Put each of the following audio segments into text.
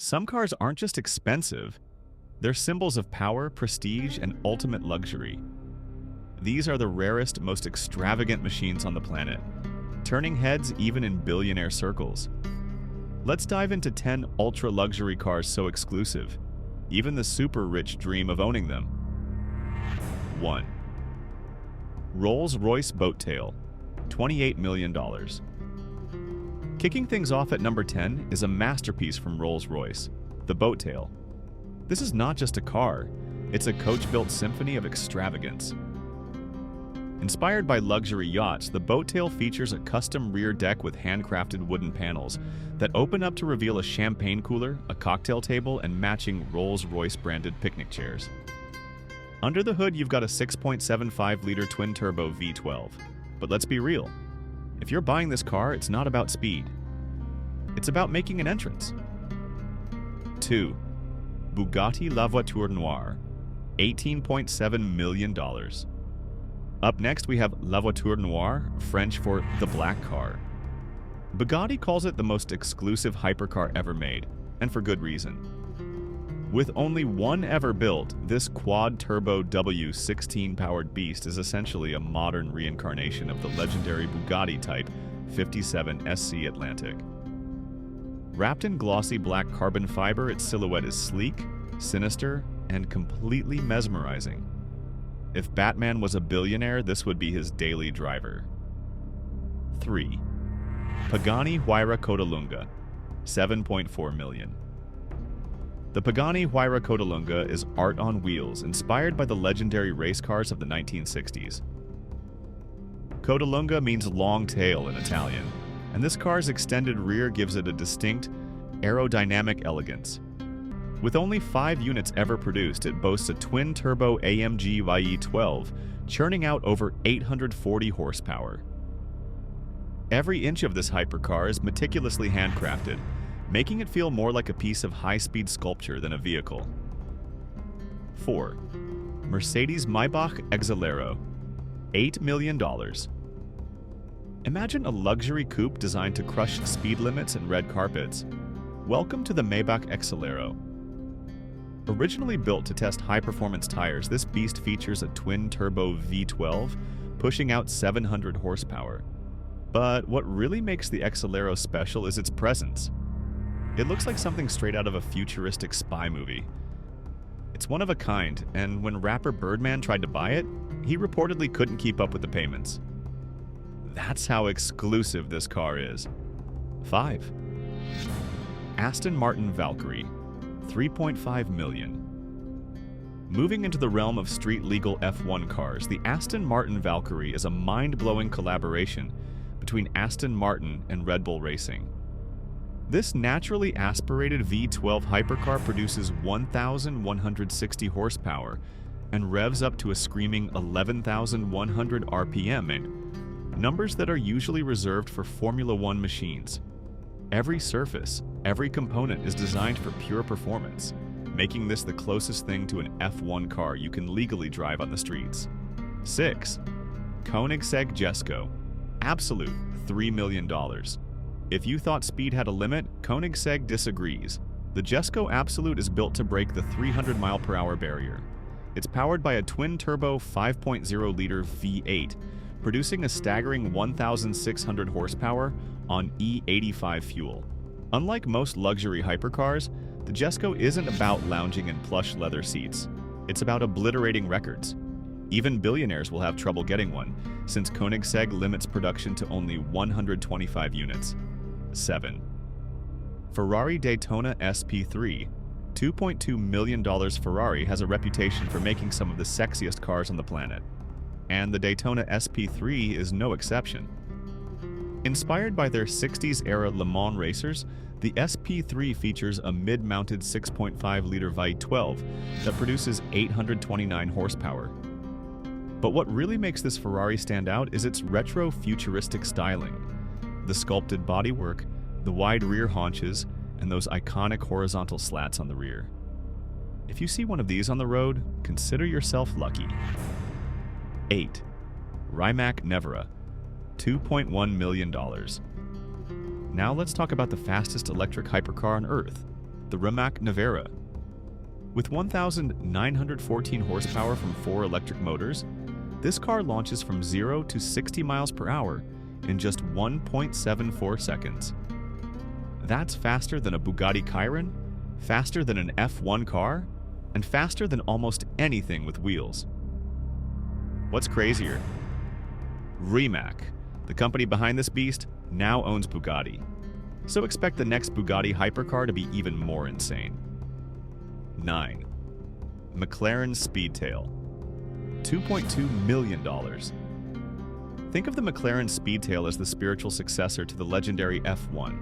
Some cars aren't just expensive, they're symbols of power, prestige, and ultimate luxury. These are the rarest, most extravagant machines on the planet, turning heads even in billionaire circles. Let's dive into 10 ultra-luxury cars so exclusive, even the super-rich dream of owning them. 1. Rolls-Royce Boat Tail, $28 million. Kicking things off at number 10 is a masterpiece from Rolls-Royce, the Boat Tail. This is not just a car, it's a coach-built symphony of extravagance. Inspired by luxury yachts, the Boat Tail features a custom rear deck with handcrafted wooden panels that open up to reveal a champagne cooler, a cocktail table, and matching Rolls-Royce branded picnic chairs. Under the hood, you've got a 6.75-liter twin-turbo V12. But let's be real. If you're buying this car, it's not about speed. It's about making an entrance. 2. Bugatti La Voiture Noire, $18.7 million. Up next, we have La Voiture Noire, French for the black car. Bugatti calls it the most exclusive hypercar ever made, and for good reason. With only one ever built, this quad-turbo W16-powered beast is essentially a modern reincarnation of the legendary Bugatti Type 57 SC Atlantic. Wrapped in glossy black carbon fiber, its silhouette is sleek, sinister, and completely mesmerizing. If Batman was a billionaire, this would be his daily driver. 3. Pagani Huayra Codalunga, $7.4 million. The Pagani Huayra Codalunga is art on wheels, inspired by the legendary race cars of the 1960s. Codalunga means long tail in Italian, and this car's extended rear gives it a distinct, aerodynamic elegance. With only 5 units ever produced, it boasts a twin-turbo AMG YE12, churning out over 840 horsepower. Every inch of this hypercar is meticulously handcrafted, making it feel more like a piece of high-speed sculpture than a vehicle. 4. Mercedes-Maybach Exelero, $8 million. Imagine a luxury coupe designed to crush speed limits and red carpets. Welcome to the Maybach Exelero. Originally built to test high-performance tires, this beast features a twin-turbo V12, pushing out 700 horsepower. But what really makes the Exelero special is its presence. It looks like something straight out of a futuristic spy movie. It's one of a kind, and when rapper Birdman tried to buy it, he reportedly couldn't keep up with the payments. That's how exclusive this car is. 5. Aston Martin Valkyrie, $3.5 million. Moving into the realm of street-legal F1 cars, the Aston Martin Valkyrie is a mind-blowing collaboration between Aston Martin and Red Bull Racing. This naturally aspirated V12 hypercar produces 1,160 horsepower and revs up to a screaming 11,100 RPM, and numbers that are usually reserved for Formula One machines. Every surface, every component is designed for pure performance, making this the closest thing to an F1 car you can legally drive on the streets. 6. Koenigsegg Jesko, Absolute, $3 million. If you thought speed had a limit, Koenigsegg disagrees. The Jesko Absolute is built to break the 300-mile-per-hour barrier. It's powered by a twin-turbo 5.0-liter V8, producing a staggering 1,600 horsepower on E85 fuel. Unlike most luxury hypercars, the Jesko isn't about lounging in plush leather seats. It's about obliterating records. Even billionaires will have trouble getting one, since Koenigsegg limits production to only 125 units. 7. Ferrari Daytona SP3, $2.2 million. Ferrari has a reputation for making some of the sexiest cars on the planet, and the Daytona SP3 is no exception. Inspired by their 60s-era Le Mans racers, the SP3 features a mid-mounted 6.5-liter V12 that produces 829 horsepower. But what really makes this Ferrari stand out is its retro-futuristic styling. The sculpted bodywork, the wide rear haunches, and those iconic horizontal slats on the rear. If you see one of these on the road, consider yourself lucky. 8. Rimac Nevera, $2.1 million. Now let's talk about the fastest electric hypercar on Earth, the Rimac Nevera. With 1,914 horsepower from 4 electric motors, this car launches from 0 to 60 miles per hour in just 1.74 seconds. That's faster than a Bugatti Chiron, faster than an F1 car, and faster than almost anything with wheels. What's crazier? Rimac, the company behind this beast, now owns Bugatti. So expect the next Bugatti hypercar to be even more insane. 9. McLaren Speed Tail. $2.2 million. Think of the McLaren Speed Tail as the spiritual successor to the legendary F1.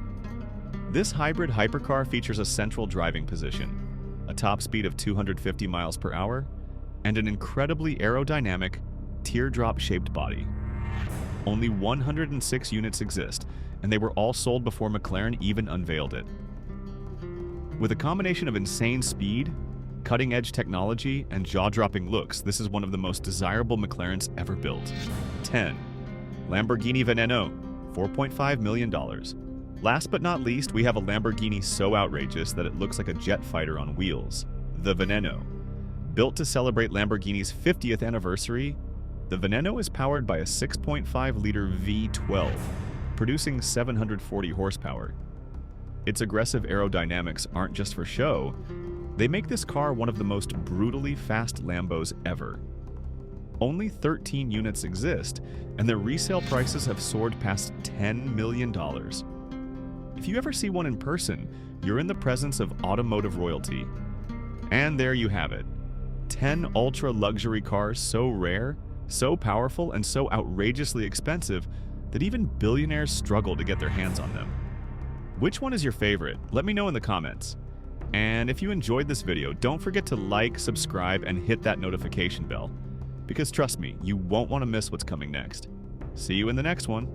This hybrid hypercar features a central driving position, a top speed of 250 miles per hour, and an incredibly aerodynamic, teardrop-shaped body. Only 106 units exist, and they were all sold before McLaren even unveiled it. With a combination of insane speed, cutting-edge technology, and jaw-dropping looks, this is one of the most desirable McLarens ever built. 10. Lamborghini Veneno, $4.5 million. Last but not least, we have a Lamborghini so outrageous that it looks like a jet fighter on wheels, the Veneno. Built to celebrate Lamborghini's 50th anniversary, the Veneno is powered by a 6.5-liter V12, producing 740 horsepower. Its aggressive aerodynamics aren't just for show, they make this car one of the most brutally fast Lambos ever. Only 13 units exist, and their resale prices have soared past $10 million. If you ever see one in person, you're in the presence of automotive royalty. And there you have it. 10 ultra-luxury cars so rare, so powerful, and so outrageously expensive that even billionaires struggle to get their hands on them. Which one is your favorite? Let me know in the comments. And if you enjoyed this video, don't forget to like, subscribe, and hit that notification bell. Because trust me, you won't want to miss what's coming next. See you in the next one.